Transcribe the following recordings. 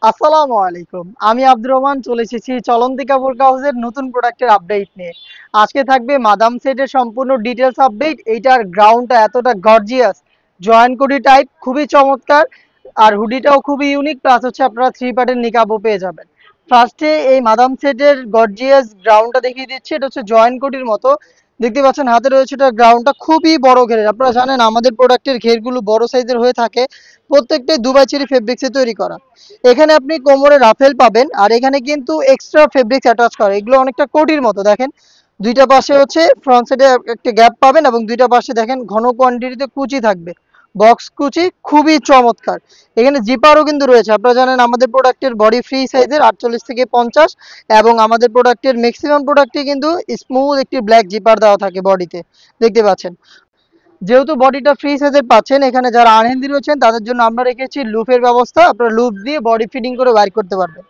আসসালামু আলাইকুম। আমি আব্দুর রহমান চলে এসেছি চলন্তিকা বোরকা হাউসের নতুন প্রোডাক্টের আপডেট নিয়ে। আজকে থাকবে মাদাম সেটের সম্পূর্ণ ডিটেলস আপডেট। এইটার গ্রাউন্ডটা এতটা গর্জিয়াস, জয়েন্ট কোডি টাইপ, খুবই চমৎকার। আর হুডিটাও খুবই ইউনিক, প্লাস হচ্ছে আপনারা থ্রি পার্টের নিকাবও পেয়ে যাবেন। ফার্স্টে এই মাদাম সেটের গর্জিয়াস গ্রাউন্ডটা দেখিয়ে দিচ্ছি। এটা হচ্ছে জয়েন্ট কোডির মতো, দেখতে পাচ্ছেন হাতে রয়েছে। এটা গ্রাউন্ডটা খুবই বড় ঘেরের। আপনারা জানেন আমাদের প্রোডাক্টের ঘেরগুলো বড় সাইজের হয়ে থাকে, প্রত্যেকটাই দুবাই চেরি ফেব্রিক্সে তৈরি করা। এখানে আপনি কোমরে রাফেল পাবেন, আর এখানে কিন্তু এক্সট্রা ফেব্রিক্স অ্যাটাচ করে। এগুলো অনেকটা কোটির মতো দেখেন। দুইটা পাশে হচ্ছে ফ্রন্ট সাইডে একটা গ্যাপ পাবেন, এবং দুইটা পাশে দেখেন ঘন কোয়ান্টিটিতে কুচি থাকবে, বক্স কুচি, খুবই চমৎকার। এখানে জিপারও কিন্তু রয়েছে। আপনারা জানেন আমাদের প্রোডাক্টের বডি ফ্রি সাইজের 48 থেকে 50, এবং আমাদের প্রোডাক্টের ম্যাক্সিমাম প্রোডাক্টে কিন্তু স্মুথ একটি ব্ল্যাক জিপার দেওয়া থাকে বডিতে, দেখতে পাচ্ছেন। যেহেতু বডিটা ফ্রি সাইজের পাচ্ছেন, এখানে যারা আনহেলদি রয়েছেন তাদের জন্য আমরা রেখেছি লুপের ব্যবস্থা। আপনারা লুপ দিয়ে বডি ফিটিং করে বাইর করতে পারবেন।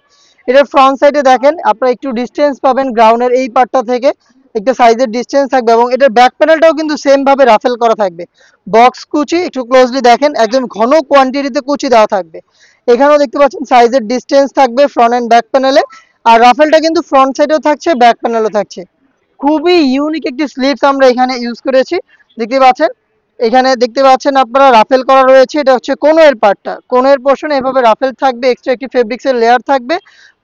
এটার ফ্রন্ট সাইডে দেখেন আপনারা একটু ডিস্টেন্স পাবেন গ্রাউন্ডের এই পার্টটা থেকে, একটা সাইজের ডিস্টেন্স থাকবে, এবং এটার ব্যাক প্যানেলটাও কিন্তু সেম ভাবে রাফেল করা থাকবে। বক্স কুচি একটু ক্লোজলি দেখেন, একদম ঘন কোয়ান্টিটিতে কুচি দেওয়া থাকবে। এখানেও দেখতে পাচ্ছেন সাইজের ডিস্টেন্স থাকবে ফ্রন্ট এন্ড ব্যাক প্যানেলে। আর রাফেলটা কিন্তু ফ্রন্ট সাইডেও থাকছে, ব্যাক প্যানেলও থাকছে। খুবই ইউনিক একটি স্লিপস আমরা এখানে ইউজ করেছি, দেখতে পাচ্ছেন। এখানে দেখতে পাচ্ছেন আপনারা রাফেল করা রয়েছে। এটা হচ্ছে কোণের পার্টটা, কোণের পোর্শনে এভাবে রাফেল থাকবে, এক্সট্রা একটি ফেব্রিক্সের লেয়ার থাকবে,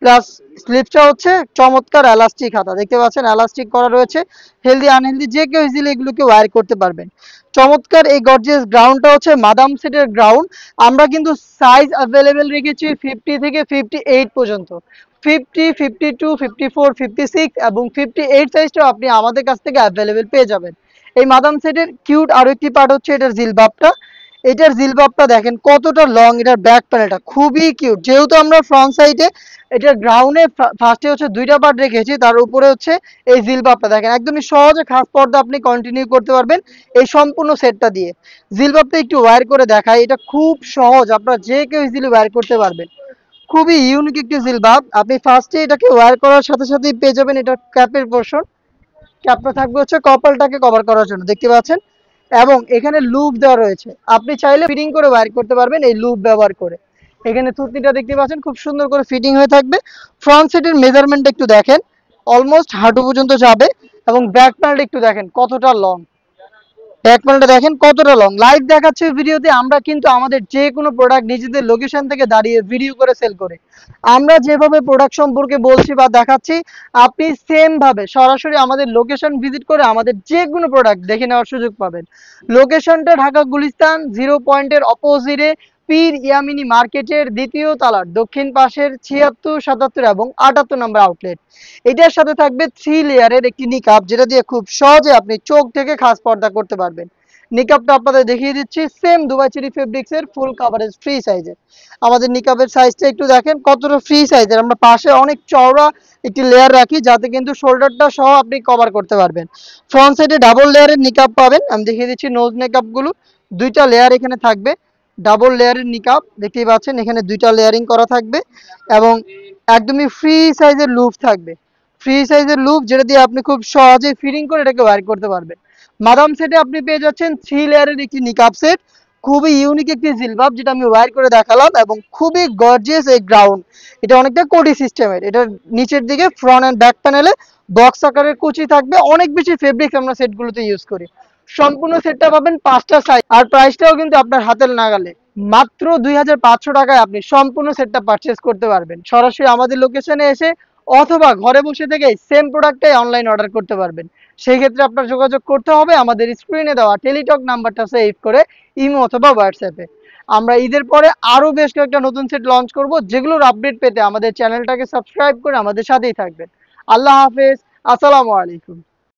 প্লাস স্লিপসটা হচ্ছে চমৎকার এলাস্টিক হাতা, দেখতে পাচ্ছেন এলাস্টিক করা রয়েছে। হেলদি আনহেলদি যে কেউ ইজিলি এগুলোকে ওয়্যার করতে পারবেন। চমৎকার এই গর্জিয়াস গ্রাউন্ডটা হচ্ছে মাদাম সেটের গ্রাউন্ড। আমরা কিন্তু সাইজ অ্যাভেলেবেল রেখেছি 50 থেকে 58 পর্যন্ত। 50, 52, 54, 56 এবং 58 সাইজটাও আপনি আমাদের কাছ থেকে অ্যাভেলেবেল পেয়ে যাবেন। এই মাদাম সেটের কিউট আরো একটি পার্ট হচ্ছে এটার জিলবাবটা। এটার জিলবাবটা দেখেন কতটা লং, এটার ব্যাক প্যানেলটা খুবই কিউট। যেহেতু আমরা ফ্রন্ট সাইডে এটার গ্রাউন্ডে ফার্স্টে হচ্ছে দুইটা পার্ট রেখেছি, তার উপরে হচ্ছে এই জিলবাবটা দেখেন একদমই সহজে খাস পর্দা আপনি কন্টিনিউ করতে পারবেন এই সম্পূর্ণ সেটটা দিয়ে। জিলবাবটা একটু ওয়্যার করে দেখায়, এটা খুব সহজ, আপনারা যে কেউ ইজিলি ওয়্যার করতে পারবেন। খুবই ইউনিক একটি জিলবাব। আপনি ফার্স্টে এটাকে ওয়্যার করার সাথে সাথেই পেয়ে যাবেন এটার ক্যাপের পোর্শন। ক্যাপটা থাকবে হচ্ছে কপালটাকে কভার করার জন্য, দেখতে পাচ্ছেন। এবং এখানে লুপ দেওয়া রয়েছে, আপনি চাইলে ফিটিং করে বাইর করতে পারবেন এই লুপ ব্যবহার করে। এখানে থুতনিটা দেখতে পাচ্ছেন খুব সুন্দর করে ফিটিং হয়ে থাকবে। ফ্রন্ট সাইডের মেজারমেন্ট একটু দেখেন, অলমোস্ট হাঁটু পর্যন্ত যাবে। এবং ব্যাক প্যানেলটা একটু দেখেন কতটা লং, ব্যাক প্যানেলটা দেখেন কতটা লং। লাইভ দেখাচ্ছে ভিডিওতে, আমরা কিন্তু আমাদের যে কোনো প্রোডাক্ট নিজেদের লোকেশন থেকে দাঁড়িয়ে ভিডিও করে সেল করে। আমরা যেভাবে প্রোডাক্ট সম্পর্কে বলছি বা দেখাচ্ছি, আপনি সেম ভাবে সরাসরি আমাদের লোকেশন ভিজিট করে আমাদের যে কোনো প্রোডাক্ট দেখে নেওয়ার সুযোগ পাবেন। লোকেশনটা ঢাকা গুলিস্তান 0 পয়েন্টের অপোজিটে, পীর ইয়ামিনী মার্কেটের দ্বিতীয় তলার দক্ষিণ পাশের 76, 77 এবং 78 নম্বর আউটলেট। এটার সাথে থাকবে 3 লেয়ারের একটি নিকাব, যেটা দিয়ে খুব সহজে আপনি চোখ থেকে খাস পর্দা করতে পারবেন। নিকাবটা আপনাদের দেখিয়ে দিচ্ছি, সেম দুবাই চেরি ফেব্রিক্সের ফুল কাভারেজ ফ্রি সাইজের। আমাদের নিকাবের সাইজটা একটু দেখেন কতটা ফ্রি সাইজের। আমরা পাশে অনেক চওড়া একটি লেয়ার রাখি, যাতে কিন্তু শোল্ডারটা সহ আপনি কভার করতে পারবেন। ফ্রন্ট সাইডে ডাবল লেয়ারের নিকাব পাবেন। আমি দেখিয়ে দিচ্ছি নোজ নিকাবগুলো, দুইটা লেয়ার এখানে থাকবে। ডাবল লেয়ারের নিকাব দেখতেই পাচ্ছেন, এখানে দুইটা লেয়ারিং করা থাকবে, এবং একদমই ফ্রি সাইজের লুপ থাকবে। ফ্রি সাইজের লুপ, যেটা দিয়ে আপনি খুব সহজে ফিটিং করে এটাকে ওয়্যার করতে পারবেন। মাদাম সেটে আপনি পেয়ে যাচ্ছেন 3 লেয়ারের একটি নিকাব সেট, খুবই ইউনিক একটি জিলবাব, যেটা আমি ওয়্যার করে দেখালাম, এবং খুবই গর্জিয়াস এই গ্রাউন্ড। এটা অনেকটা কোডি সিস্টেমের। এটার নিচের দিকে ফ্রন্ট এন্ড ব্যাক প্যানেলে বক্স আকারের কুচি থাকবে। অনেক বেশি ফেব্রিক্স আমরা সেটগুলোতে ইউজ করি। সম্পূর্ণ সেটটা পাবেন 5টা সাইজ, আর প্রাইসটাও কিন্তু আপনার হাতের নাগালে। মাত্র 2500 টাকায় আপনি সম্পূর্ণ সেটটা পারচেজ করতে পারবেন সরাসরি আমাদের লোকেশনে এসে, অথবা ঘরে বসে থেকে সেম প্রোডাক্টটাই অনলাইন অর্ডার করতে পারবেন। সেই ক্ষেত্রে আপনার যোগাযোগ করতে হবে আমাদের স্ক্রিনে দেওয়া টেলিটক নাম্বারটা সেভ করে ইমো অথবা হোয়াটসঅ্যাপে। আমরা ঈদের পরে আরো বেশ কয়েকটা নতুন সেট লঞ্চ করব, যেগুলোর আপডেট পেতে আমাদের চ্যানেলটাকে সাবস্ক্রাইব করে আমাদের সাথেই থাকবেন। আল্লাহ হাফেজ, আসসালামু আলাইকুম।